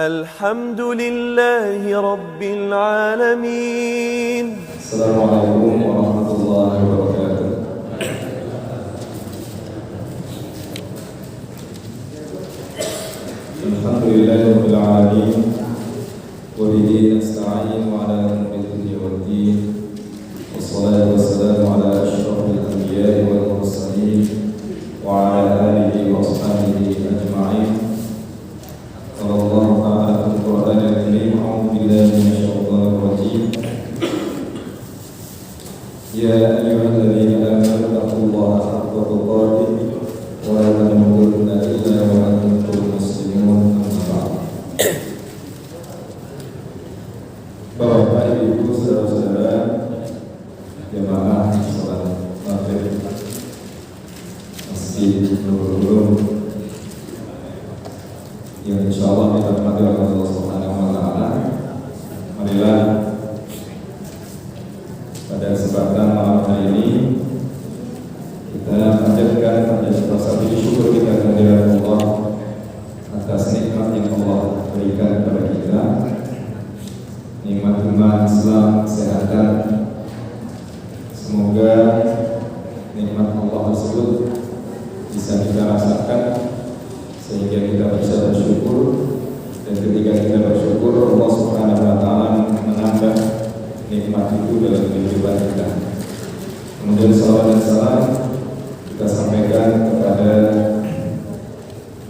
الحمد لله رب العالمين. السلام عليكم ورحمة الله وبركاته. الحمد لله رب العالمين وبه نستعين على أمر الدنيا والدين والصلاة والسلام على أشرف الأنبياء والمرسلين وعلى آله وأصحابه أجمعين. قال الله تعالى في القرآن الكريم: أعوذ بالله من الشيطان الرجيم. يا أيها الذين آمنوا اتقوا الله حق تقاته ولا تموتن إلا وأنتم مسلمون. أما بعد. Bapak, Ibu, saudara-saudara jemaah salat maghrib Masjid Nurul Ulum yang insyaallah kita hormati oleh Allah Subhanahu wa taala. Marilah pada kesempatan malam hari ini kita panjatkan rasa syukur kita kehadirat Allah atas nikmat yang Allah berikan kepada kita, nikmat iman, Islam, kesehatan. Semoga nikmat Allah tersebut bisa kita rasakan sehingga kita bisa bersyukur, dan ketika kita bersyukur Allah Subhanahu wa taala menambah nikmat itu dalam kehidupan kita. Kemudian salawat dan salam kita sampaikan kepada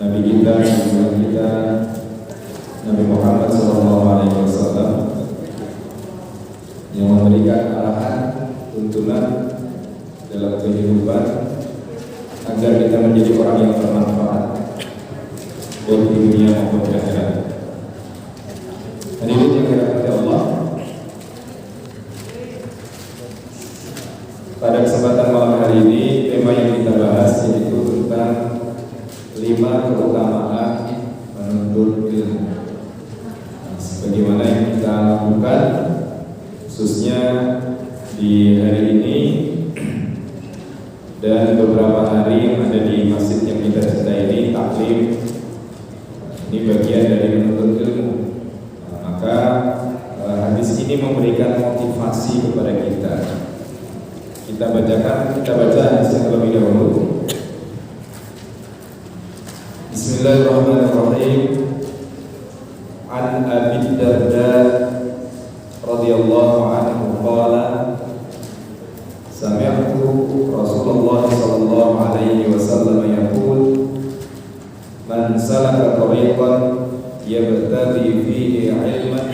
Nabi kita, junjungan kita, Nabi Muhammad SAW, yang memberikan arahan, tuntunan dalam kehidupan agar kita menjadi orang yang bermanfaat baik di dunia maupun di akhirat. Hadirin yang dirahmati Allah, pada kesempatan malam hari ini tema yang kita bahas yaitu tentang 5 keutamaan menuntut ilmu. Sebagaimana yang kita lakukan khususnya di hari ini dan beberapa hari yang ada di masjid yang kita cintai ini, taklim. Ini bagian dari menuntut ilmu. Maka hadis ini memberikan motivasi kepada kita. Kita baca hadis yang terlebih dahulu. Bismillahirrahmanirrahim. An Abi Darda radhiyallahu anhu qala sami'tu Rasulullah sallallahu alaihi wasallam yaqul: Man salaka tariqan yabtaghi fihi 'ilman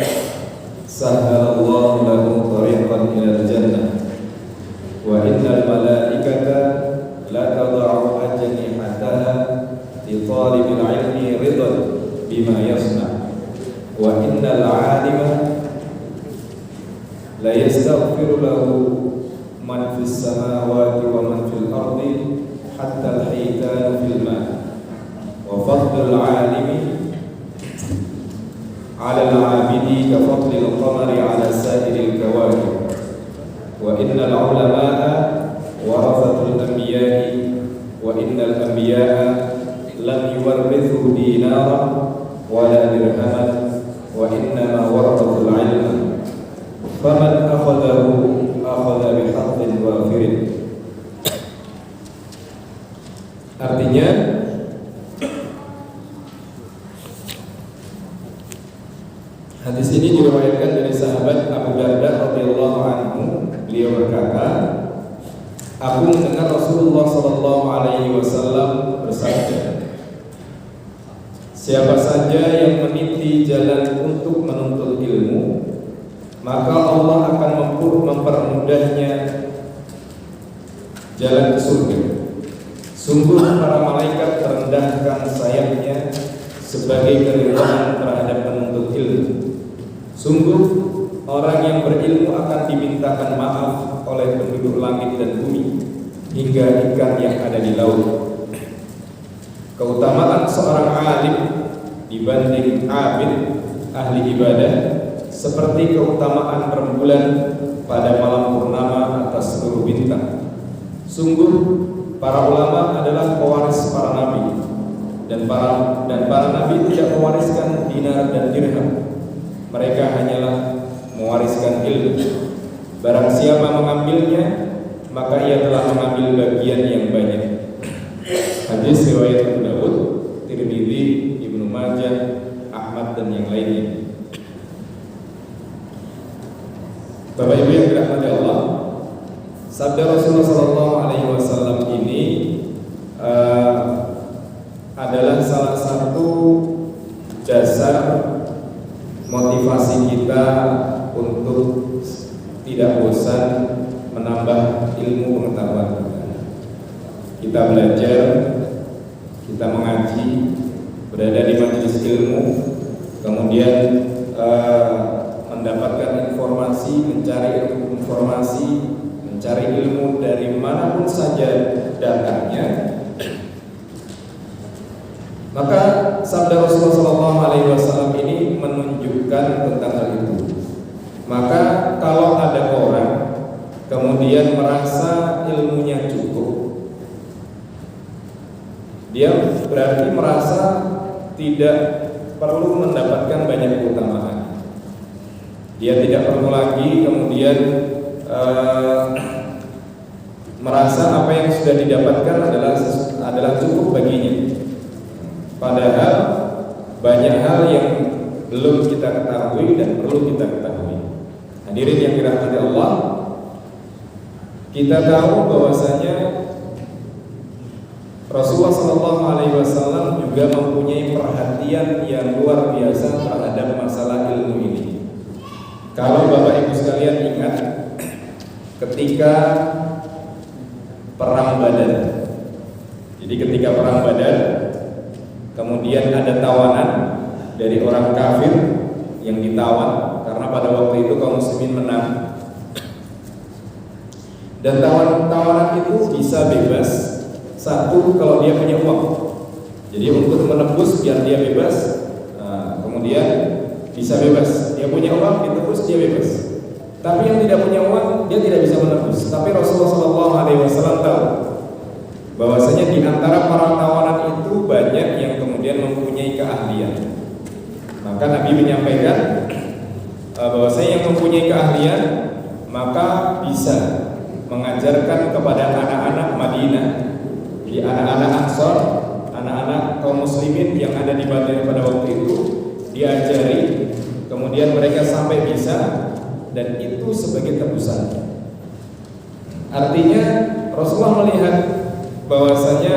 sahhalallahu lahu tariqan ila al-jannah wa innal malaikata la tad'u ajnihataha li talibil 'ilmi ridan bima yasna wa innal 'alima la yastaghfiru lahu man fis samawati wa man fil ardi hatta al-hitan fil ma' wa fadlul 'alimi 'ala al-'abidi ka fadlil qamari 'ala sa'iril kawakib wa innal 'ulama'a warathatul anbiya'i wa innal anbiya'a lam yuwarrithu dinaran wala dirhaman wa innama warathatul 'ilma faman akhadahu akhadha bihaqqin wafirin. Artinya, hadis ini diriwayatkan dari sahabat Abu Darda radhiyallahu anhu. Beliau berkata, aku mendengar Rasulullah sallallahu alaihi wasallam bersabda, siapa saja yang meniti jalan untuk menuntut ilmu, maka Allah akan mempermudahnya jalan ke surga. Sungguh para malaikat terendahkan sayapnya sebagai keridhaan terhadap penuntut ilmu. Sungguh orang yang berilmu akan dimintakan maaf oleh penduduk langit dan bumi hingga ikan yang ada di laut. Keutamaan seorang alim dibanding abid ahli ibadah seperti keutamaan rembulan pada malam purnama atas seluruh bintang. Sungguh para ulama adalah pewaris para nabi. dan para nabi tidak mewariskan dinar dan dirham. Mereka hanyalah mewariskan ilmu. Barang siapa mengambilnya, maka ia telah mengambil bagian yang banyak. Hadis riwayat Abu Dawud, Tirmidzi, Ibnu Majah, Ahmad dan yang lainnya. Bapak Ibu yang dirahmati Allah, sabda Rasulullah SAW ini adalah salah satu dasar motivasi kita untuk tidak bosan menambah ilmu pengetahuan kita. Kita belajar, kita mengaji, berada di majelis ilmu, kemudian mendapatkan informasi, mencari informasi, mencari ilmu dari manapun saja datangnya. Maka sabda Rasulullah SAW ini menunjukkan tentang hal itu. Maka kalau ada orang kemudian merasa ilmunya cukup, dia berarti merasa tidak perlu mendapatkan banyak keutamaan. Dia tidak perlu lagi kemudian merasa apa yang sudah didapatkan adalah cukup baginya. Padahal banyak hal yang belum kita ketahui dan perlu kita ketahui. Hadirin yang dirahmati Allah, kita tahu bahwasanya Rasulullah SAW juga mempunyai perhatian yang luar biasa terhadap masalah ilmu ini. Kalau Bapak Ibu sekalian ingat, ketika perang Badar, jadi ketika perang Badar, kemudian ada tawanan dari orang kafir yang ditawan karena pada waktu itu kaum muslimin menang. Dan tawanan itu bisa bebas, satu kalau dia punya uang. Jadi untuk menebus biar dia bebas, kemudian bisa bebas. Dia punya uang, ditebus dia bebas. Tapi yang tidak punya uang, dia tidak bisa menebus. Tapi Rasulullah SAW tahu bahwasanya di antara para tawanan itu banyak yang kemudian mempunyai keahlian. Maka Nabi menyampaikan bahwasanya yang mempunyai keahlian maka bisa mengajarkan kepada anak-anak Madinah, di anak-anak Ansor, anak-anak kaum muslimin yang ada di Badar pada waktu itu, diajari, kemudian mereka sampai bisa, dan itu sebagai tebusan. Artinya Rasulullah melihat bahwasanya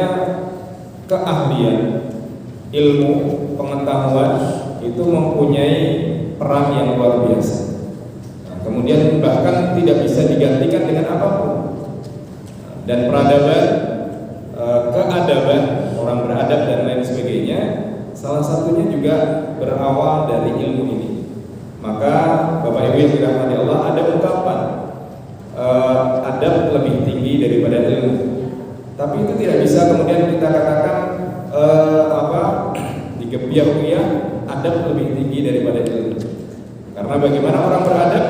keahlian, ilmu, pengetahuan itu mempunyai peran yang luar biasa. Kemudian bahkan tidak bisa digantikan dengan apapun. Dan peradaban, keadaban, orang beradab dan lain sebagainya, salah satunya juga berawal dari ilmu ini. Maka Bapak Ibu yang dirahmati Allah, ada ungkapan adab lebih tinggi daripada ilmu. Tapi itu tidak bisa kemudian kita katakan digebiak-gebiak adab lebih tinggi daripada ilmu. Karena bagaimana orang beradab,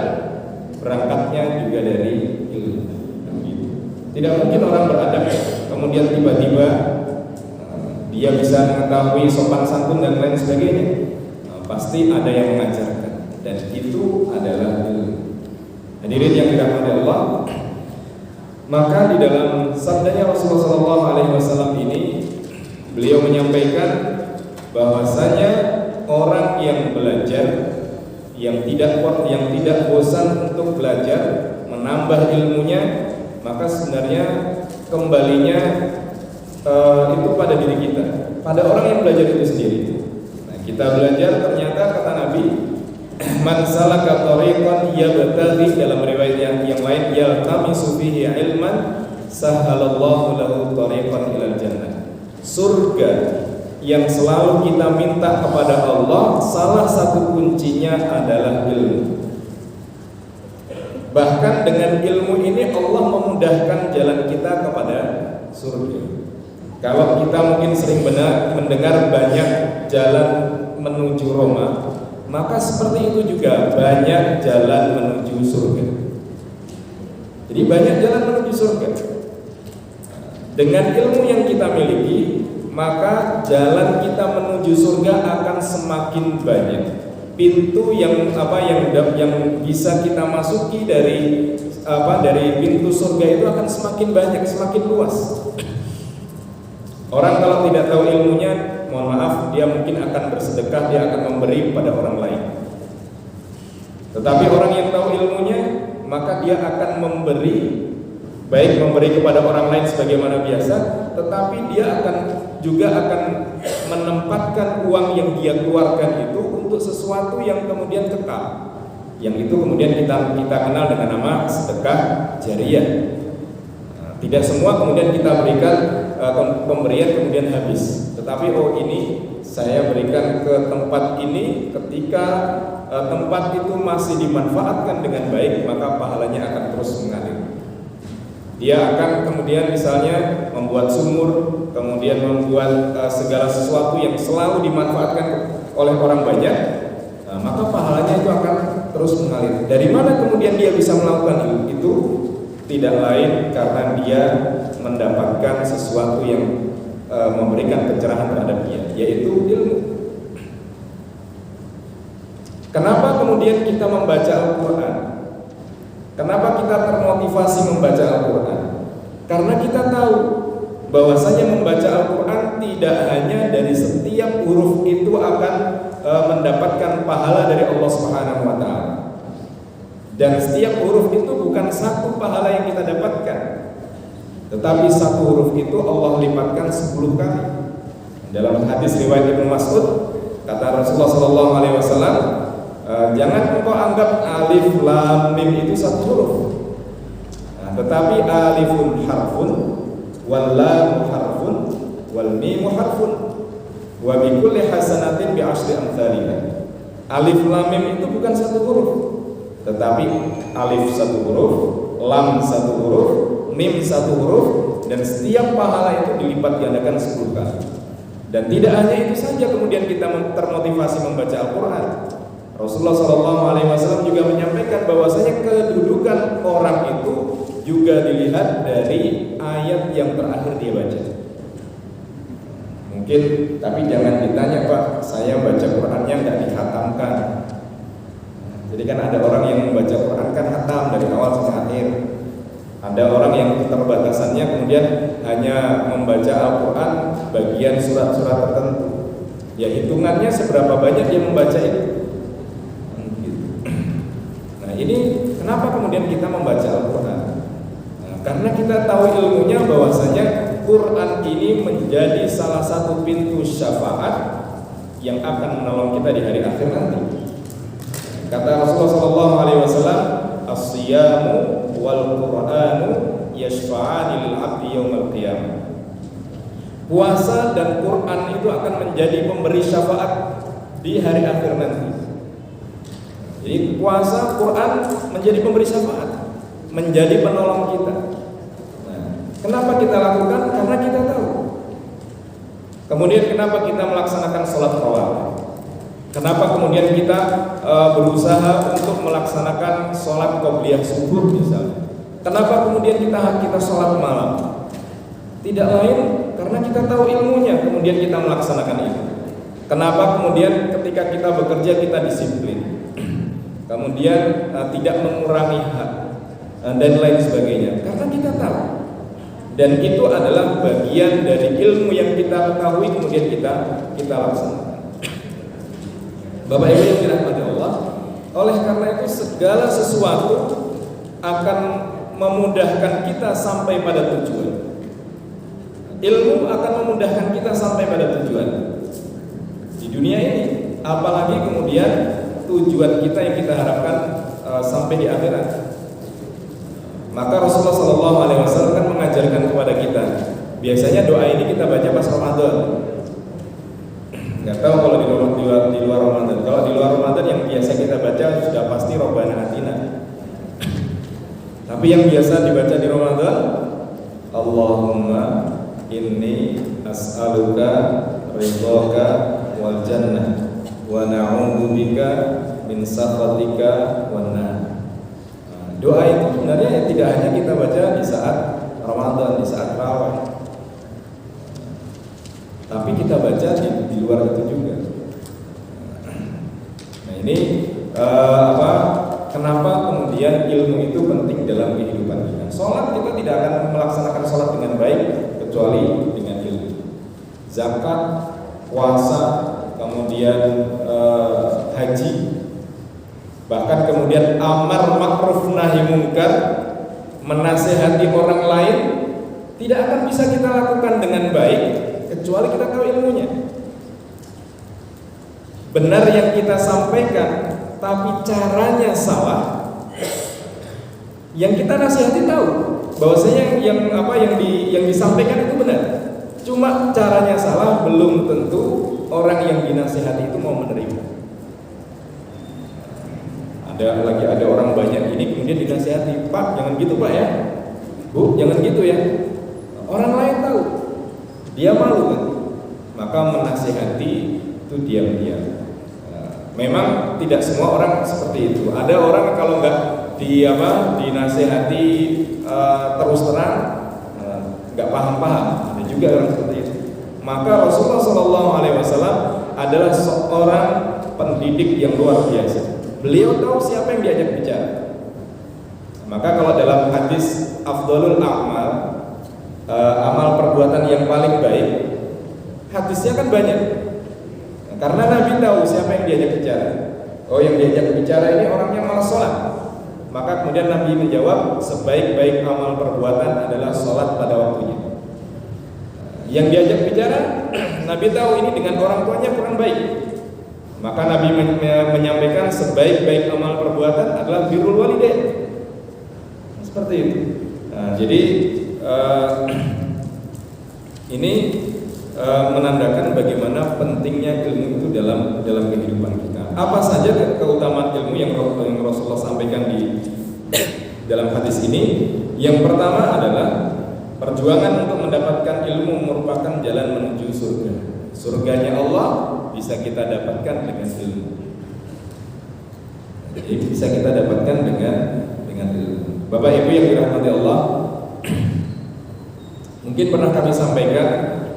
berangkatnya juga dari ilmu. Tidak mungkin orang beradab kemudian tiba-tiba dia bisa mengetahui sopan santun dan lain sebagainya. Pasti ada yang mengajarkan, dan itu adalah ilmu. Hadirin yang dirahmati Allah, maka di dalam sabdanya Rasulullah SAW ini, beliau menyampaikan bahwasanya orang yang belajar, yang tidak bosan untuk belajar, menambah ilmunya, maka sebenarnya kembalinya itu pada diri kita, pada orang yang belajar itu sendiri. Nah, kita belajar, ternyata kata Nabi, man salaka tariqan yabtaghi, dalam riwayat yang lain, yaltamisu fihi ilman, sahalallahu lahu tariqan ilal jannah. Surga yang selalu kita minta kepada Allah, salah satu kuncinya adalah ilmu. Bahkan dengan ilmu ini Allah memudahkan jalan kita kepada surga. Kalau kita mungkin sering mendengar banyak jalan menuju Roma, maka seperti itu juga banyak jalan menuju surga. Jadi banyak jalan menuju surga. Dengan ilmu yang kita miliki, maka jalan kita menuju surga akan semakin banyak. Pintu yang bisa kita masuki dari pintu surga itu akan semakin banyak, semakin luas. Orang kalau tidak tahu ilmunya, mohon maaf, dia mungkin akan bersedekah, dia akan memberi pada orang lain. Tetapi orang yang tahu ilmunya, maka dia akan memberi, baik memberi kepada orang lain sebagaimana biasa, tetapi dia akan menempatkan uang yang dia keluarkan itu untuk sesuatu yang kemudian kekal. Yang itu kemudian kita kenal dengan nama sedekah jariyah. Tidak semua kemudian kita berikan pemberian kemudian habis, tetapi ini saya berikan ke tempat ini ketika tempat itu masih dimanfaatkan dengan baik, maka pahalanya akan terus mengalir. Dia akan kemudian misalnya membuat sumur, kemudian membuat segala sesuatu yang selalu dimanfaatkan oleh orang banyak, maka pahalanya itu akan terus mengalir. Dari mana kemudian dia bisa melakukan itu? Tidak lain karena dia mendapatkan sesuatu yang memberikan pencerahan terhadap dia, yaitu ilmu. Kenapa kemudian kita membaca Al-Quran? Kenapa kita termotivasi membaca Al-Quran? Karena kita tahu bahwasanya membaca Al-Quran tidak hanya dari setiap huruf itu akan mendapatkan pahala dari Allah Subhanahu wa Ta'ala. Dan setiap huruf itu bukan satu pahala yang kita dapatkan, tetapi satu huruf itu Allah lipatkan 10 kali. Dalam hadis riwayat Ibnu Mas'ud, kata Rasulullah SAW, jangan engkau anggap alif lam mim itu satu huruf, tetapi alifun harfun, wal lam harfun, wal mim harfun, wa bi kulli hasanatin bi asyri amsalihha. Alif lam mim itu bukan satu huruf, tetapi alif satu huruf, lam satu huruf, mim satu huruf, dan setiap pahala itu dilipat gandakan 10 kali. Dan tidak hanya itu saja kemudian kita termotivasi membaca Al-Quran. Rasulullah SAW juga menyampaikan bahwasanya kedudukan orang itu juga dilihat dari ayat yang terakhir dia baca. Mungkin, tapi jangan ditanya, Pak, saya baca Qurannya nggak dikhatamkan. Jadi kan ada orang yang membaca Quran kan khatam dari awal sampai akhir. Ada orang yang keterbatasannya kemudian hanya membaca Al-Quran bagian surat-surat tertentu. Ya hitungannya seberapa banyak dia membaca itu. Nah ini kenapa kemudian kita membaca Al-Quran? Nah, karena kita tahu ilmunya bahwasanya Quran ini menjadi salah satu pintu syafaat yang akan menolong kita di hari akhir nanti. Kata Rasulullah SAW, as-siyamu wal Qur'anu yashfa'ani lil 'abdi yaumil qiyamah. Puasa dan Quran itu akan menjadi pemberi syafaat di hari akhir nanti. Jadi puasa, Quran menjadi pemberi syafaat, menjadi penolong kita. Nah, kenapa kita lakukan? Karena kita tahu. Kemudian kenapa kita melaksanakan sholat tarawih? Kenapa kemudian kita berusaha untuk melaksanakan sholat qobliyah subuh misalnya? Kenapa kemudian kita sholat malam? Tidak lain karena kita tahu ilmunya, kemudian kita melaksanakan itu. Kenapa kemudian ketika kita bekerja kita disiplin, kemudian tidak mengurangi hak dan lain sebagainya? Karena kita tahu, dan itu adalah bagian dari ilmu yang kita ketahui kemudian kita laksanakan. Bapak Ibu yang dirahmati Allah, oleh karena itu segala sesuatu akan memudahkan kita sampai pada tujuan. Ilmu akan memudahkan kita sampai pada tujuan di dunia ini, apalagi kemudian tujuan kita yang kita harapkan sampai di akhirat. Maka Rasulullah SAW kan mengajarkan kepada kita. Biasanya doa ini kita baca pas Ramadan. Nggak tahu kalau di luar Ramadan. Kalau di luar Ramadan yang biasa kita baca sudah pasti Rabbana Atina. Tapi yang biasa dibaca di Ramadan, Allahumma inni as'aluka ridhaka wal jannah wa na'udzubika min sakhatika wan nar. Doa itu sebenarnya tidak hanya kita baca di saat Ramadan, di saat tarawih. tapi kita baca di luar itu juga. Nah ini kenapa kemudian ilmu itu penting dalam kehidupan kita. Sholat kita tidak akan melaksanakan sholat dengan baik kecuali dengan ilmu. Zakat, puasa, kemudian haji, bahkan kemudian amar ma'ruf nahi munkar, menasehati orang lain, tidak akan bisa kita lakukan dengan baik kecuali kita tahu ilmunya. Benar yang kita sampaikan, tapi caranya salah. Yang kita nasihati tahu bahwasanya yang disampaikan itu benar. Cuma caranya salah, belum tentu orang yang dinasihati itu mau menerima. Ada orang banyak ini kemudian dinasihati, Pak jangan gitu Pak ya, Bu jangan gitu ya. Orang lain tahu, dia malu kan, maka menasihati itu diam-diam. Memang tidak semua orang seperti itu. Ada orang kalau nggak dinasihati terus terang, nggak paham-paham. Ada juga orang seperti itu. Maka Rasulullah SAW adalah seorang pendidik yang luar biasa. Beliau tahu siapa yang diajak bicara. Maka kalau dalam hadis afdhalul a'mal, amal perbuatan yang paling baik, hadisnya kan banyak. Karena Nabi tahu siapa yang diajak bicara. Oh, yang diajak bicara ini orangnya malas sholat. Maka kemudian Nabi menjawab, sebaik-baik amal perbuatan adalah sholat pada waktunya. Yang diajak bicara, Nabi tahu ini dengan orang tuanya kurang baik. Maka Nabi menyampaikan sebaik-baik amal perbuatan adalah birrul walidain. Seperti itu. Nah, jadi ini menandakan bagaimana pentingnya ilmu itu dalam kehidupan kita. Apa saja keutamaan ilmu yang Rasulullah sampaikan di dalam hadis ini? Yang pertama adalah perjuangan untuk mendapatkan ilmu merupakan jalan menuju surga. Surganya Allah bisa kita dapatkan dengan ilmu. Jadi bisa kita dapatkan dengan ilmu. Bapak Ibu yang dirahmati Allah, mungkin pernah kami sampaikan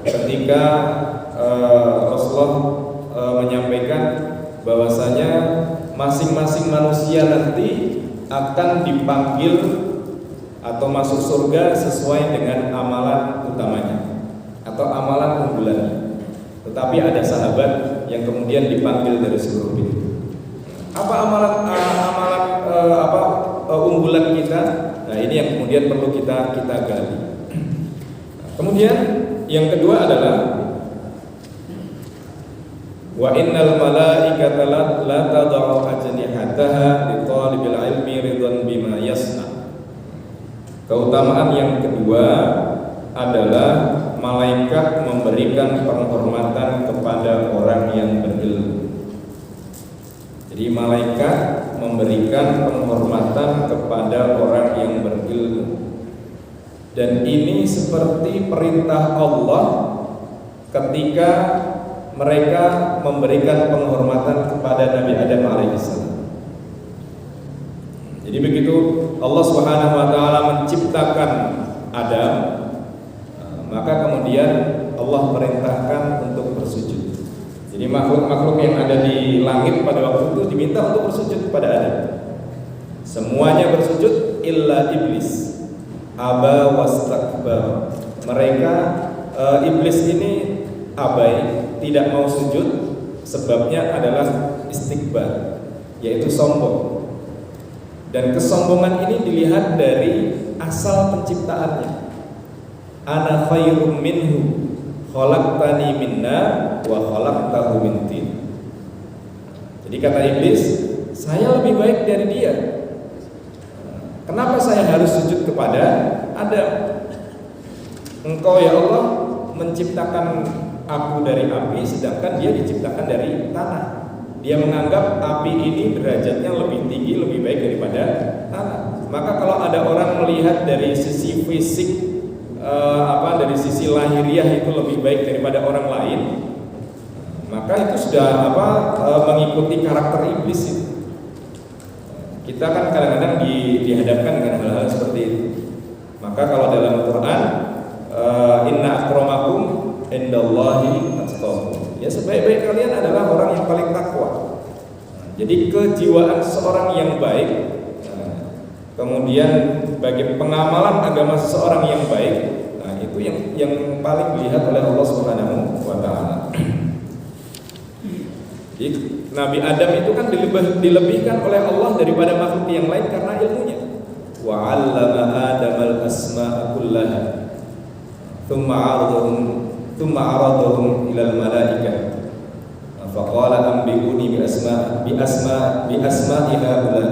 ketika Rasulullah menyampaikan bahwasanya masing-masing manusia nanti akan dipanggil atau masuk surga sesuai dengan amalan utamanya atau amalan unggulannya. Tetapi ada sahabat yang kemudian dipanggil dari seluruh pintu. Apa unggulan kita? Nah, ini yang kemudian perlu kita gali. Kemudian yang kedua adalah wa innal malaikata la tad'u ajnihataha li talibil ilmi ridwan bima yasna. Keutamaan yang kedua adalah malaikat memberikan penghormatan kepada orang yang berilmu. Jadi malaikat memberikan penghormatan kepada orang yang berilmu. Dan ini seperti perintah Allah ketika mereka memberikan penghormatan kepada Nabi Adam alaihissalam. Jadi begitu Allah Subhanahu wa taala menciptakan Adam, maka kemudian Allah perintahkan untuk bersujud. Jadi makhluk-makhluk yang ada di langit pada waktu itu diminta untuk bersujud kepada Adam. Semuanya bersujud illa iblis. Aba wastakbar. Mereka iblis ini abai, tidak mau sujud. Sebabnya adalah istikbar, yaitu sombong. Dan kesombongan ini dilihat dari asal penciptaannya. Ana khairum minhu khalaqtani min nar wa khalaqtahu min tin. Jadi kata iblis, saya lebih baik dari dia. Kenapa saya harus sujud kepada Adam? Engkau ya Allah menciptakan aku dari api, sedangkan dia diciptakan dari tanah. Dia menganggap api ini derajatnya lebih tinggi, lebih baik daripada tanah. Maka kalau ada orang melihat dari sisi fisik, dari sisi lahiriah itu lebih baik daripada orang lain, maka itu sudah mengikuti karakter iblis itu. Kita kan kadang-kadang dihadapkan dengan hal-hal seperti itu. Maka kalau dalam Quran, inna akramakum indallahi Ya, sebaik-baik kalian adalah orang yang paling takwa. Jadi kejiwaan seorang yang baik, kemudian bagi pengamalan agama seseorang yang baik, itu yang paling dilihat oleh Allah Subhanahu wa taala. Jadi Nabi Adam itu kan dilebihkan oleh Allah daripada makhluk yang lain karena ilmunya. Wa 'allama Adamal asma'a kullaha thumma 'aradahum ilal malaikah faqala anbi'uni bi asma'i haula.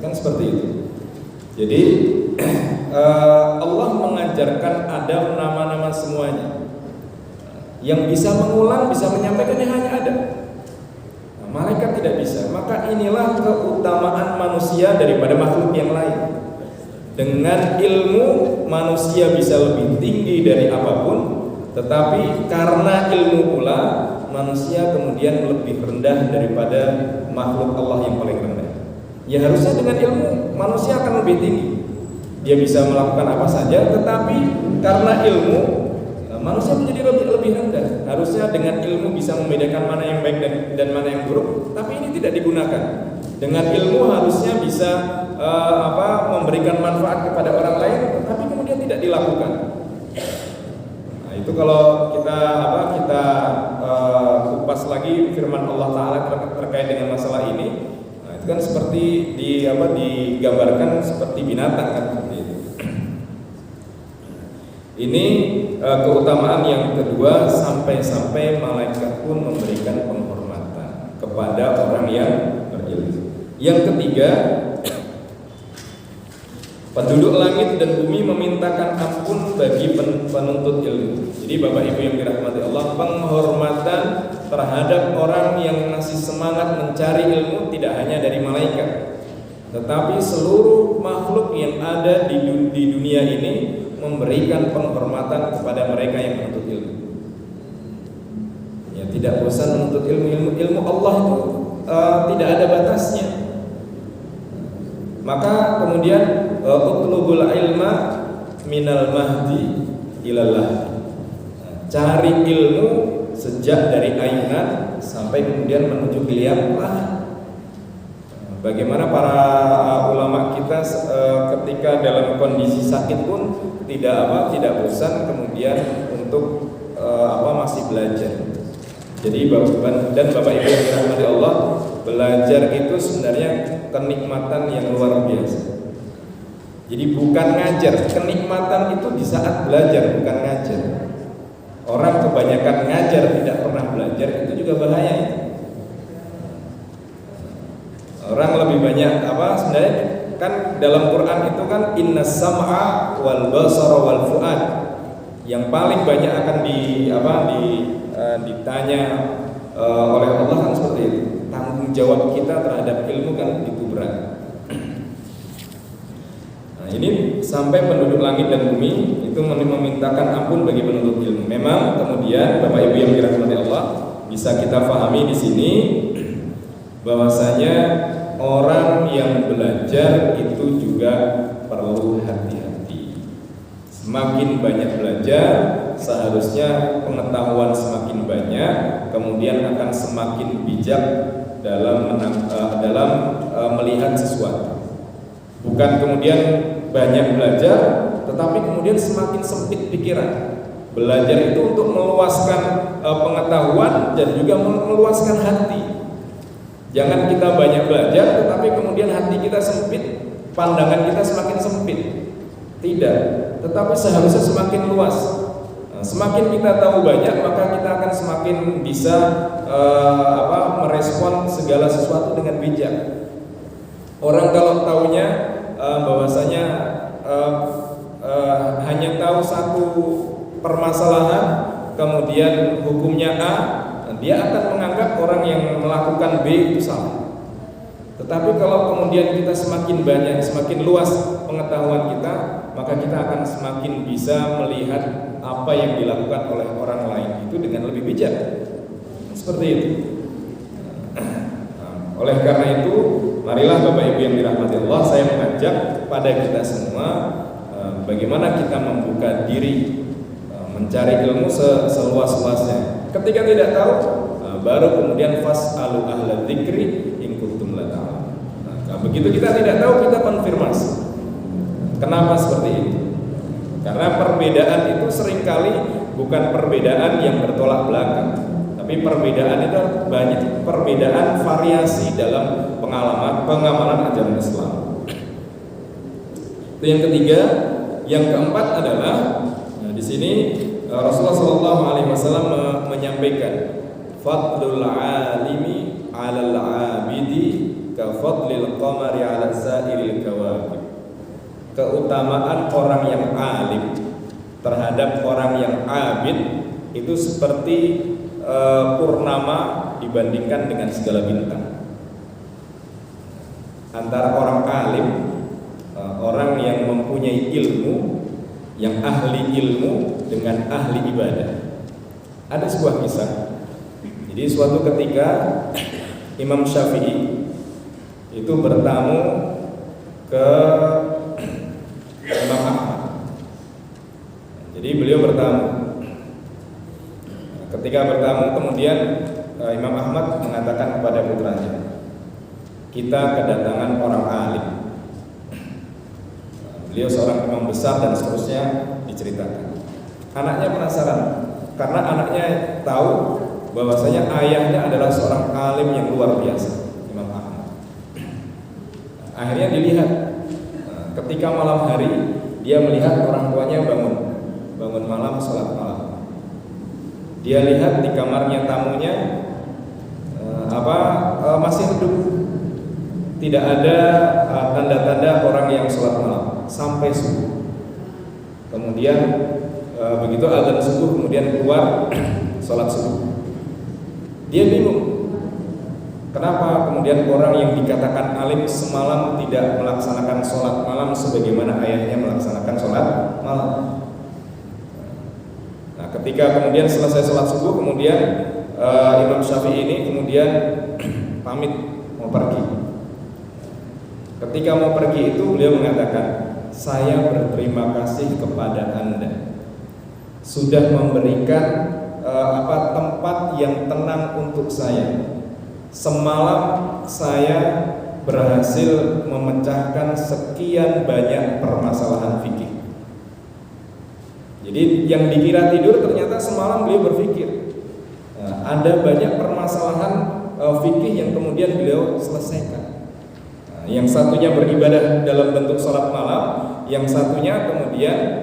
Kan seperti itu. Jadi Allah mengajarkan Adam nama-nama semuanya. Yang bisa mengulang, bisa menyampaikannya hanya Adam. Malaikat tidak bisa. Maka inilah keutamaan manusia daripada makhluk yang lain. Dengan ilmu manusia bisa lebih tinggi dari apapun, tetapi karena ilmu pula manusia kemudian lebih rendah daripada makhluk Allah yang paling rendah. Ya harusnya dengan ilmu manusia akan lebih tinggi. Dia bisa melakukan apa saja, tetapi karena ilmu manusia menjadi lebih rendah. Harusnya dengan ilmu bisa membedakan mana yang baik dan mana yang buruk, tapi ini tidak digunakan. Dengan ilmu harusnya bisa memberikan manfaat kepada orang lain, tetapi kemudian tidak dilakukan. Nah, itu kalau kita kupas lagi firman Allah Taala terkait dengan masalah ini, nah, itu kan seperti digambarkan seperti binatang kan. Ini keutamaan yang kedua, sampai-sampai malaikat pun memberikan penghormatan kepada orang yang berilmu. Yang ketiga, penduduk langit dan bumi memintakan ampun bagi penuntut ilmu. Jadi Bapak Ibu yang dirahmati Allah, penghormatan terhadap orang yang masih semangat mencari ilmu tidak hanya dari malaikat, tetapi seluruh makhluk yang ada di dunia ini memberikan penghormatan kepada mereka yang menuntut ilmu. Ya, tidak bosan menuntut ilmu Allah itu tidak ada batasnya. Maka kemudian utlubul ilma minal mahdi ilallah. Cari ilmu sejak dari ayunan sampai kemudian menuju liang lahat. Bagaimana para ulama kita ketika dalam kondisi sakit pun tidak bosan kemudian untuk masih belajar. Jadi Bapak Ibu yang dirahmati Allah, belajar itu sebenarnya kenikmatan yang luar biasa. Jadi bukan ngajar, kenikmatan itu di saat belajar, bukan ngajar. Orang kebanyakan ngajar tidak pernah belajar, itu juga bahaya itu. Orang lebih banyak sebenarnya kan dalam Quran itu kan innas sam'a wal basara wal fuad. Yang paling banyak akan ditanya oleh Allah kan seperti itu. Tanggung jawab kita terhadap ilmu kan itu berat. Nah, ini sampai penduduk langit dan bumi itu memintakan ampun bagi penuntut ilmu. Memang kemudian Bapak Ibu yang dirahmati Allah, bisa kita pahami di sini bahwasanya orang yang belajar itu juga perlu hati-hati. Semakin banyak belajar, seharusnya pengetahuan semakin banyak, kemudian akan semakin bijak dalam melihat sesuatu. Bukan kemudian banyak belajar, tetapi kemudian semakin sempit pikiran. Belajar itu untuk meluaskan pengetahuan dan juga meluaskan hati. Jangan kita banyak belajar, tetapi kemudian hati kita sempit, pandangan kita semakin sempit. Tidak, tetapi seharusnya semakin luas. Nah, semakin kita tahu banyak, maka kita akan semakin bisa merespon segala sesuatu dengan bijak. Orang kalau taunya bahwasanya hanya tahu satu permasalahan, kemudian hukumnya A, dia akan menganggap orang yang melakukan B itu salah. Tetapi kalau kemudian kita semakin banyak, semakin luas pengetahuan kita, maka kita akan semakin bisa melihat apa yang dilakukan oleh orang lain itu dengan lebih bijak. Seperti itu. Oleh karena itu, marilah Bapak Ibu yang dirahmati Allah, saya mengajak pada kita semua bagaimana kita membuka diri mencari ilmu seluas-luasnya. Ketika tidak tahu, baru kemudian fas'alu ahla dzikri in kuntum la ta'lamun. Nah, begitu kita tidak tahu, kita konfirmasi. Kenapa seperti itu? Karena perbedaan itu seringkali bukan perbedaan yang bertolak belakang, tapi perbedaan itu banyak perbedaan variasi dalam pengamalan ajaran Islam. Itu yang ketiga. Yang keempat adalah, di sini Rasulullah SAW menyampaikan fadlul alimi 'alal 'abidi ka fadlil qamari 'ala sa'iril kawakib. Keutamaan orang yang alim terhadap orang yang abid itu seperti purnama dibandingkan dengan segala bintang. Antara orang alim, orang yang mempunyai ilmu, yang ahli ilmu dengan ahli ibadah. Ada sebuah kisah. Jadi suatu ketika Imam Syafi'i itu bertamu ke Imam Ahmad. Jadi beliau bertamu. Ketika bertamu kemudian Imam Ahmad mengatakan kepada putranya, kita kedatangan orang alim. Beliau seorang imam besar dan seterusnya diceritakan. Anaknya penasaran karena anaknya tahu bahwasanya ayahnya adalah seorang alim yang luar biasa, Imam Ahmad. Akhirnya dilihat ketika malam hari dia melihat orang tuanya bangun malam, sholat malam. Dia lihat di kamarnya tamunya masih redup, tidak ada tanda-tanda orang yang sholat malam sampai subuh. Kemudian begitu azan subuh kemudian keluar sholat subuh. Dia bingung, kenapa kemudian orang yang dikatakan alim semalam tidak melaksanakan sholat malam sebagaimana ayahnya melaksanakan sholat malam. Nah, ketika kemudian selesai sholat subuh, kemudian Imam Syafi'i ini kemudian pamit mau pergi. Ketika mau pergi itu beliau mengatakan, saya berterima kasih kepada Anda sudah memberikan tempat yang tenang untuk saya. Semalam saya berhasil memecahkan sekian banyak permasalahan fikih. Jadi yang dikira tidur ternyata semalam beliau berpikir. Ada banyak permasalahan fikih yang kemudian beliau selesaikan. Yang satunya beribadah dalam bentuk sholat malam, yang satunya kemudian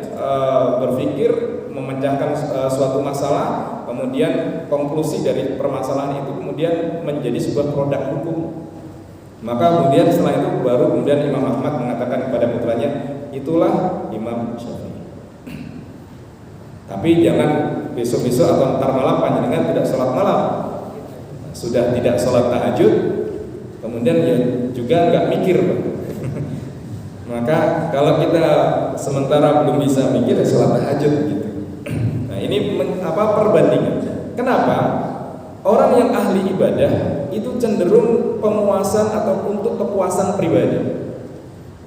berpikir memecahkan suatu masalah, kemudian konklusi dari permasalahan itu kemudian menjadi sebuah produk hukum. Maka kemudian setelah itu baru kemudian Imam Ahmad mengatakan kepada putranya, itulah Imam Syafi'i. Tapi jangan besok-besok atau ntar malam panjenengan tidak sholat malam, sudah tidak sholat tahajud, kemudian ya juga nggak mikir. Maka kalau kita sementara belum bisa mikir, ya sholat tahajud gitu. Nah ini perbandingan. Kenapa? Orang yang ahli ibadah itu cenderung pemuasan atau untuk kepuasan pribadi.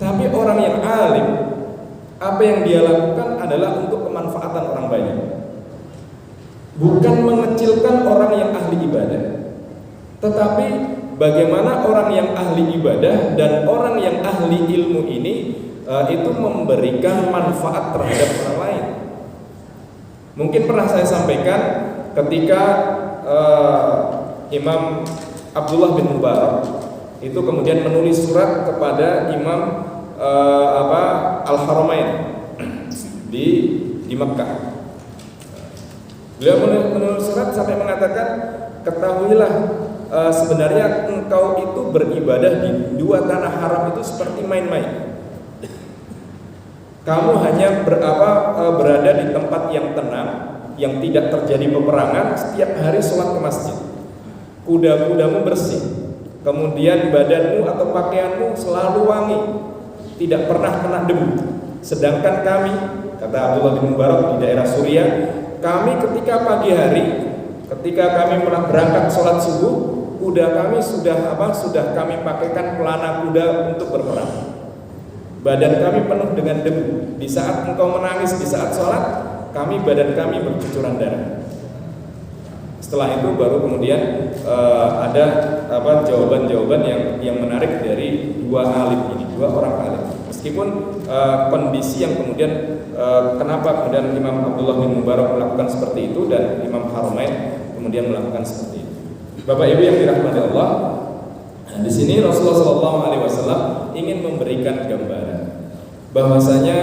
Tapi orang yang alim, apa yang dia lakukan adalah untuk kemanfaatan orang banyak. Bukan mengecilkan orang yang ahli ibadah, tetapi bagaimana orang yang ahli ibadah dan orang yang ahli ilmu ini itu memberikan manfaat terhadap orang lain. Mungkin pernah saya sampaikan ketika Imam Abdullah bin Mubarak itu kemudian menulis surat kepada Imam Al-Haramain di Mekah. Beliau menulis surat sampai mengatakan, ketahuilah sebenarnya engkau itu beribadah di dua tanah haram itu seperti main-main. Kamu hanya berada di tempat yang tenang, yang tidak terjadi peperangan, setiap hari sholat ke masjid. Kuda-kudamu bersih, kemudian badanmu atau pakaianmu selalu wangi, tidak pernah kena debu. Sedangkan kami, kata Abdullah bin Mubarak, di daerah Suriah, kami ketika pagi hari, ketika kami berangkat sholat subuh, kuda kami sudah kami pakaikan pelana kuda untuk berperang. Badan kami penuh dengan debu. Di saat engkau menangis di saat sholat, badan kami bercucuran darah. Setelah itu baru kemudian ada jawaban-jawaban yang menarik dari dua orang alim. Meskipun kondisi yang kemudian kenapa kemudian Imam Abdullah bin Mubarak melakukan seperti itu dan Imam Haramain kemudian melakukan seperti itu. Bapak Ibu yang dirahmati Allah, nah, di sini Rasulullah SAW ingin memberikan gambaran bahwasanya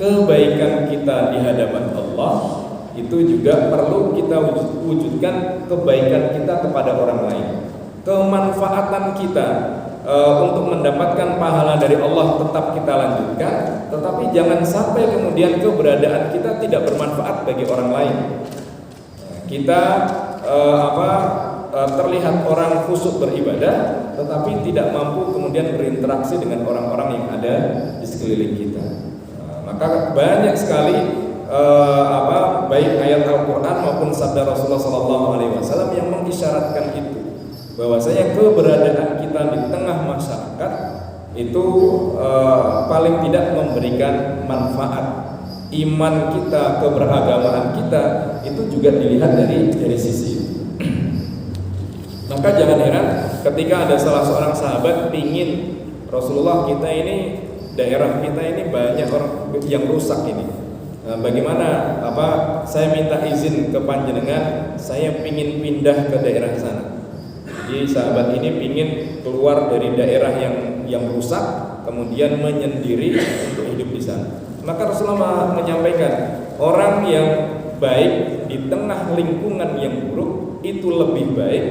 kebaikan kita di hadapan Allah itu juga perlu kita wujudkan kebaikan kita kepada orang lain. Kemanfaatan kita untuk mendapatkan pahala dari Allah tetap kita lanjutkan, tetapi jangan sampai kemudian keberadaan kita tidak bermanfaat bagi orang lain. Kita terlihat orang khusyuk beribadah, tetapi tidak mampu kemudian berinteraksi dengan orang-orang yang ada di sekeliling kita. Maka banyak sekali baik ayat Al-Quran maupun sabda Rasulullah SAW yang mengisyaratkan itu, bahwasanya keberadaan kita di tengah masyarakat itu paling tidak memberikan manfaat. Iman kita, keberagamaan kita itu juga dilihat dari sisi itu. Maka jangan heran ketika ada salah seorang sahabat pingin Rasulullah, kita ini daerah kita ini banyak orang yang rusak ini. Bagaimana saya minta izin ke panjenengan, saya pingin pindah ke daerah sana. Jadi sahabat ini pingin keluar dari daerah yang rusak, kemudian menyendiri untuk hidup di sana. Maka Rasulullah menyampaikan, orang yang baik di tengah lingkungan yang buruk itu lebih baik.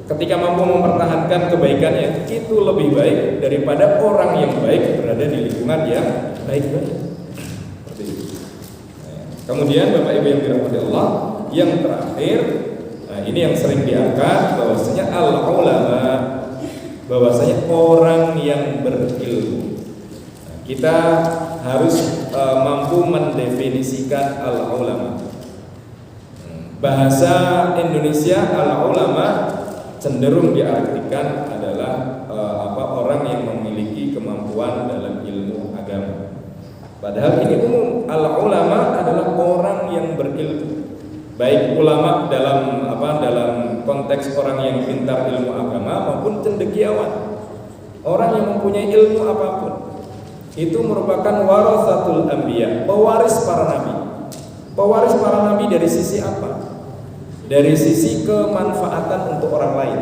Ketika mampu mempertahankan kebaikannya, itu lebih baik daripada orang yang baik berada di lingkungan yang baik-baik. Seperti itu. Kemudian Bapak Ibu yang dirahmati Allah, yang terakhir, ini yang sering diangkat, bahwasanya al-ulama, bahwasanya orang yang berilmu. Kita harus mampu mendefinisikan al-ulama. Bahasa Indonesia al-ulama cenderung diartikan adalah orang yang memiliki kemampuan dalam ilmu agama. Padahal ini umum, al-ulama adalah orang yang berilmu. Baik ulama dalam konteks orang yang pintar ilmu agama maupun cendekiawan. Orang yang mempunyai ilmu apapun. Itu merupakan warasatul anbiya, pewaris para nabi. Pewaris para nabi dari sisi apa? Dari sisi kemanfaatan untuk orang lain.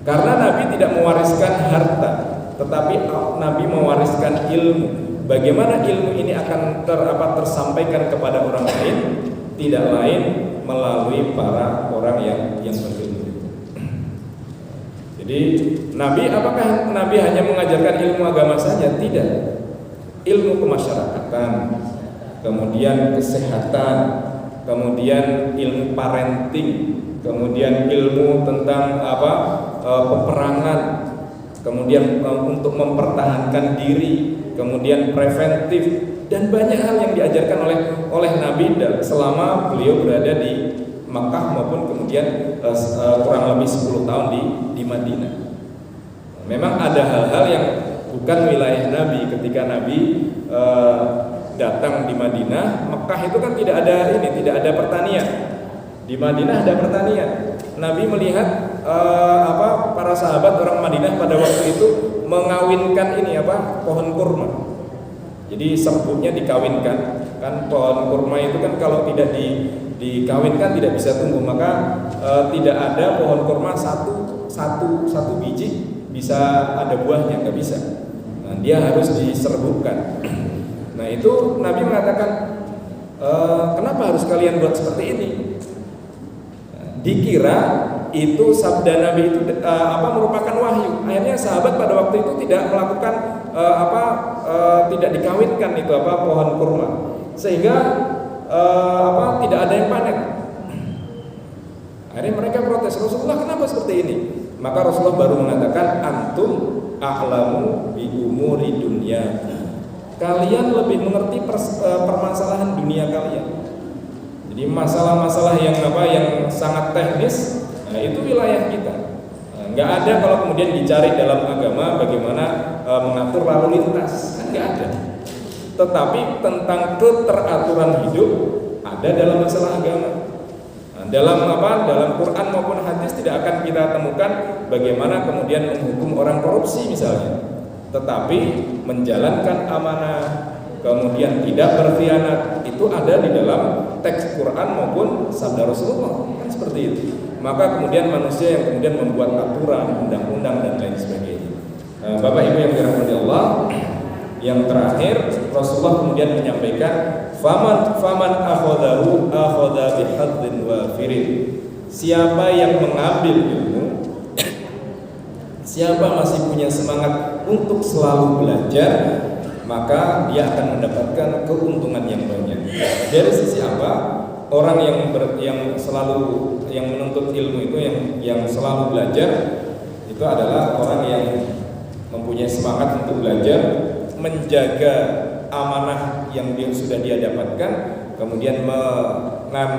Karena Nabi tidak mewariskan harta, tetapi Nabi mewariskan ilmu. Bagaimana ilmu ini akan tersampaikan kepada orang lain? Tidak lain melalui para orang yang berilmu. Jadi apakah Nabi hanya mengajarkan ilmu agama saja? Tidak. Ilmu kemasyarakatan, kemudian kesehatan, kemudian ilmu parenting, kemudian ilmu tentang peperangan, kemudian untuk mempertahankan diri, kemudian preventif, dan banyak hal yang diajarkan oleh Nabi selama beliau berada di Makkah maupun kemudian kurang lebih 10 tahun di Madinah. Memang ada hal-hal yang bukan wilayah Nabi. Ketika Nabi datang di Madinah, Mekah itu kan tidak ada pertanian. Di Madinah ada pertanian. Nabi melihat para sahabat orang Madinah pada waktu itu mengawinkan pohon kurma. Jadi serbuknya dikawinkan. Kan pohon kurma itu kan kalau tidak dikawinkan tidak bisa tumbuh, maka tidak ada pohon kurma satu biji bisa ada buahnya, nggak bisa. Nah, dia harus diserbukkan. Nah itu Nabi mengatakan, kenapa harus kalian buat seperti ini? Dikira itu sabda Nabi itu merupakan wahyu. Akhirnya sahabat pada waktu itu tidak melakukan tidak dikawinkan pohon kurma, sehingga tidak ada yang panen. Akhirnya mereka protes, Rasulullah kenapa seperti ini? Maka Rasulullah baru mengatakan, antum a'lamu bi umuri dunya. Kalian lebih mengerti permasalahan dunia kalian. Jadi masalah-masalah yang sangat teknis, nah itu wilayah kita. Nggak ada kalau kemudian dicari dalam agama bagaimana mengatur lalu lintas, kan nggak ada. Tetapi tentang keteraturan hidup ada dalam masalah agama. Dalam Quran maupun hadis tidak akan kita temukan bagaimana kemudian menghukum orang korupsi misalnya. Tetapi menjalankan amanah, kemudian tidak berkhianat, itu ada di dalam teks Quran maupun sabda Rasulullah, kan seperti itu. Maka kemudian manusia yang kemudian membuat aturan, undang-undang dan lain sebagainya. Bapak Ibu yang dirahmati Allah, yang terakhir Rasulullah kemudian menyampaikan faman akhadahu akhadha bihadzin wafirin. Siapa yang mengambil ilmu, siapa masih punya semangat untuk selalu belajar, maka dia akan mendapatkan keuntungan yang banyak. Dari sisi apa? Orang yang menuntut ilmu itu yang selalu belajar itu adalah orang yang mempunyai semangat untuk belajar, menjaga amanah yang sudah dia dapatkan, kemudian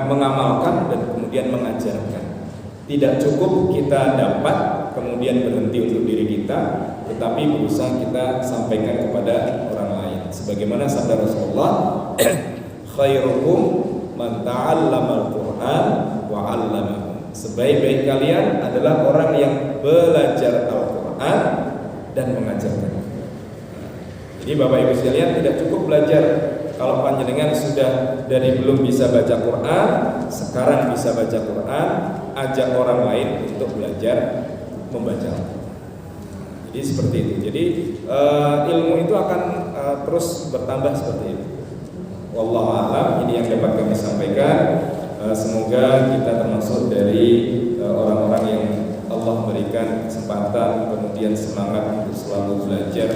mengamalkan dan kemudian mengajarkan. Tidak cukup kita dapat kemudian berhenti untuk diri kita, tetapi berusaha kita sampaikan kepada orang lain. Sebagaimana sabda Rasulullah, khairukum man ta'allamal Qur'an wa 'allamahu. Sebaik-baik kalian adalah orang yang belajar Al-Qur'an dan mengajarkan. Jadi Bapak Ibu sekalian, tidak cukup belajar. Kalau panjenengan sudah dari belum bisa baca Quran, sekarang bisa baca Quran, ajak orang lain untuk belajar membaca. Jadi seperti itu. Jadi ilmu itu akan terus bertambah seperti itu. Wallahu a'lam. Ini yang dapat kami sampaikan. Semoga kita termasuk dari orang-orang yang Allah berikan kesempatan, kemudian semangat untuk selalu belajar,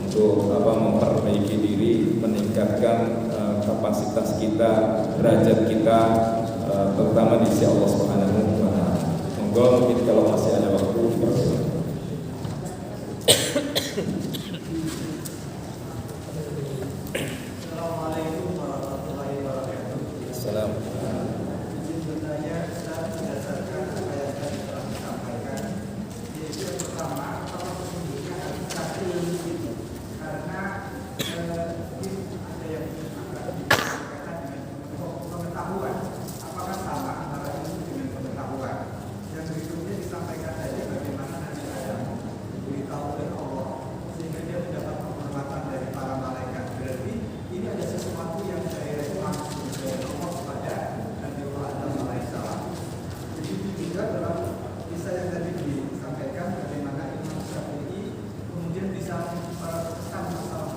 untuk memperbaiki diri, meningkatkan kapasitas kita, derajat kita, terutama di sisi Allah Subhanahu wa taala. Monggo mungkin kalau masih ada waktu dipersilakan. Assalamualaikum warahmatullahi wabarakatuh. Assalamualaikum. Izin bertanya, Ustaz, berdasarkan apa yang tadi telah disampaikan, yaitu yang pertama, apa sesungguhnya arti ilmu itu? Karena ada yang berkaitan dengan pengetahuan. Apakah sama antara ilmu dengan pengetahuan? Yang berikutnya disampaikan tadi bagaimana Nabi Adam diberitahu oleh Allah sehingga dia mendapat penghormatan dari para malaikat. Berarti ini ada sesuatu yang direct langsung dari Allah kepada Nabi Adam alaihissalam. Jadi juga dalam kisah yang tadi disampaikan bagaimana Imam Syafi'i kemudian bisa pesan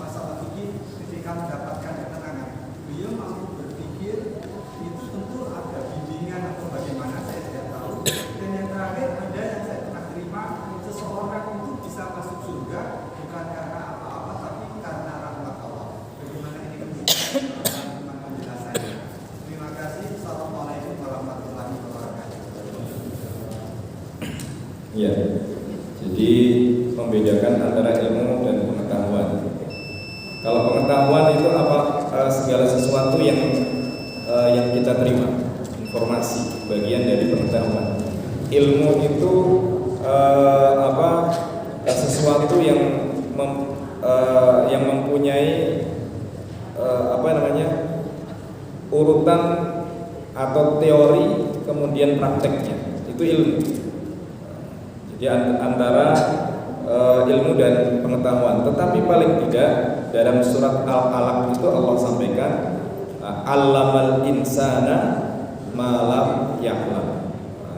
masalah fikih ketika mendapatkan ketenangan. Beliau mampu berpikir, itu tentu ada bimbingan atau bagaimana saya tidak tahu. Dan yang terakhir ada yang saya pernah terima, seseorang itu bisa masuk surga bukan karena apa-apa tapi karena rahmat Allah. Bagaimana ini kemudian penjelasannya? Terima kasih. Assalamualaikum warahmatullahi wabarakatuh. Ya, jadi membedakan antara ilmu dan pengetahuan. Kalau pengetahuan itu segala sesuatu yang kita terima, informasi, bagian dari pengetahuan. Ilmu itu sesuatu yang mempunyai urutan atau teori kemudian prakteknya. Itu ilmu. Jadi antara ilmu dan pengetahuan. Tetapi paling tidak dalam surat Al-Alaq itu Allah sampaikan allamal insana ma lam ya'lam.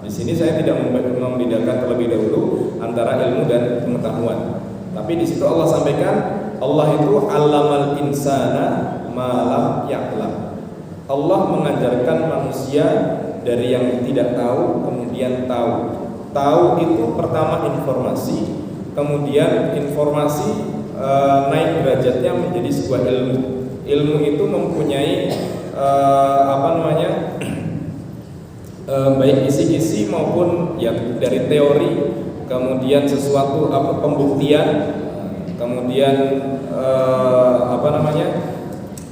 Di sini saya tidak membedakan terlebih dahulu antara ilmu dan pengetahuan. Tapi di situ Allah sampaikan Allah itu allamal insana ma lam ya'lam. Allah mengajarkan manusia dari yang tidak tahu kemudian tahu. Tahu itu pertama informasi, kemudian informasi naik derajatnya menjadi sebuah ilmu. Ilmu itu mempunyai baik isi-isi maupun ya dari teori, kemudian sesuatu pembuktian, kemudian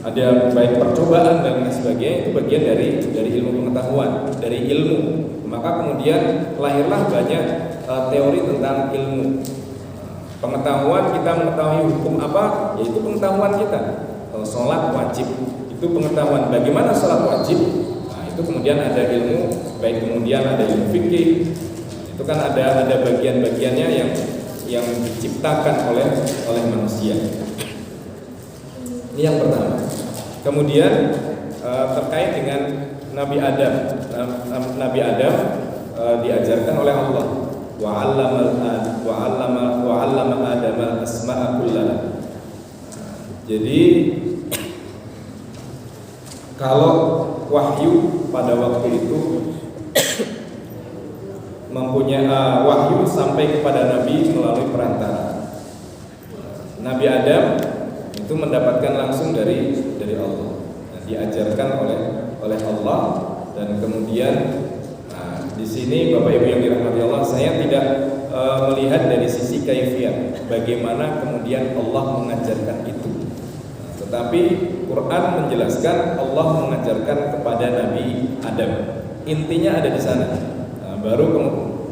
ada baik percobaan dan lain sebagainya. Itu bagian dari ilmu pengetahuan, dari ilmu. Maka kemudian lahirlah banyak teori tentang ilmu. Pengetahuan, kita mengetahui hukum apa, yaitu pengetahuan kita. Sholat wajib, itu pengetahuan. Bagaimana sholat wajib? Nah, itu kemudian ada ilmu baik kemudian ada ilmu fikih, itu kan ada bagian-bagiannya yang diciptakan oleh manusia. Ini yang pertama. Kemudian terkait dengan Nabi Adam. Nabi Adam diajarkan oleh Allah wa 'allama Adam al-asma'a kullaha. Jadi kalau wahyu pada waktu itu mempunyai wahyu sampai kepada Nabi melalui perantara. Nabi Adam itu mendapatkan langsung dari Allah. Nah, diajarkan oleh Allah, dan kemudian di sini Bapak Ibu yang dirahmati Allah, saya tidak melihat dari sisi kaifiyat bagaimana kemudian Allah mengajarkan itu. Tetapi Quran menjelaskan Allah mengajarkan kepada Nabi Adam. Intinya ada di sana. Baru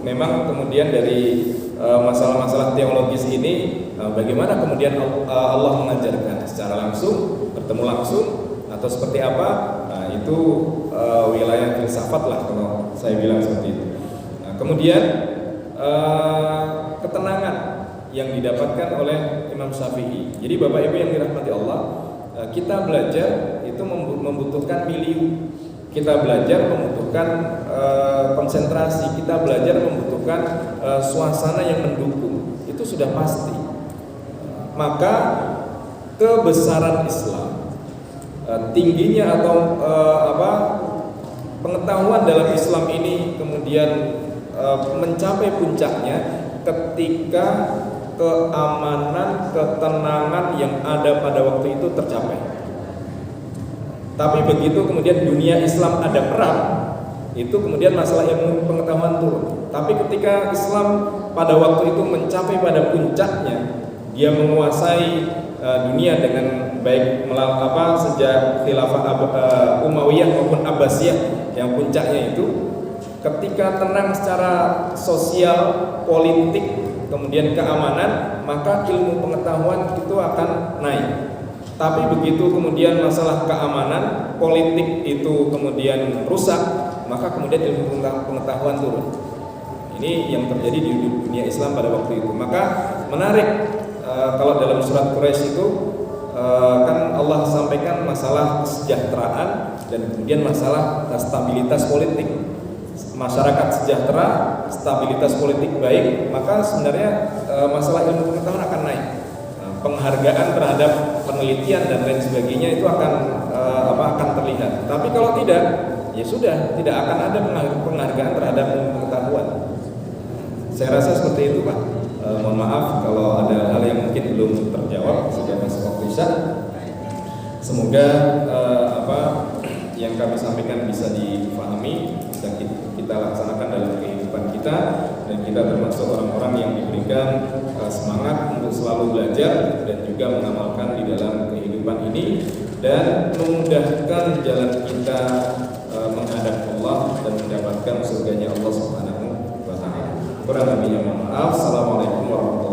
memang kemudian dari masalah-masalah teologis ini, bagaimana kemudian Allah mengajarkan secara langsung, bertemu langsung, atau seperti apa? Itu wilayah filsafat lah kalau saya bilang seperti itu. Kemudian ketenangan yang didapatkan oleh Imam Syafi'i. Jadi Bapak Ibu yang dirahmati Allah, kita belajar itu membutuhkan milieu. Kita belajar membutuhkan konsentrasi, kita belajar membutuhkan suasana yang mendukung. Itu sudah pasti. Maka kebesaran Islam, tingginya atau pengetahuan dalam Islam ini kemudian mencapai puncaknya ketika keamanan, ketenangan yang ada pada waktu itu tercapai. Tapi begitu kemudian dunia Islam ada perang, itu kemudian masalah ilmu pengetahuan turun. Tapi ketika Islam pada waktu itu mencapai pada puncaknya, dia menguasai dunia dengan baik sejak khilafah Umayyah maupun Abbasiyah yang puncaknya itu, ketika tenang secara sosial, politik, kemudian keamanan, maka ilmu pengetahuan itu akan naik. Tapi begitu kemudian masalah keamanan, politik itu kemudian rusak, maka kemudian ilmu pengetahuan turun. Ini yang terjadi di dunia Islam pada waktu itu. Maka menarik, kalau dalam surat Quraisy itu kan Allah sampaikan masalah kesejahteraan dan kemudian masalah stabilitas politik. Masyarakat sejahtera, stabilitas politik baik, maka sebenarnya masalah ilmu pengetahuan akan naik. Penghargaan terhadap penelitian dan lain sebagainya itu akan terlihat. Tapi kalau tidak, ya sudah, tidak akan ada penghargaan terhadap ilmu pengetahuan. Saya rasa seperti itu, Pak. Mohon maaf kalau ada hal yang mungkin belum terjawab sudah masuk waktu Isya. Semoga yang kami sampaikan bisa dipahami, bisa kita laksanakan dalam kehidupan kita, dan kita termasuk orang-orang yang diberikan semangat untuk selalu belajar dan juga mengamalkan di dalam kehidupan ini, dan memudahkan jalan kita menghadap Allah dan mendapatkan surganya Allah Subhanahu wa taala. Kurang lebihnya mohon maaf. Assalamualaikum warahmatullahi wabarakatuh.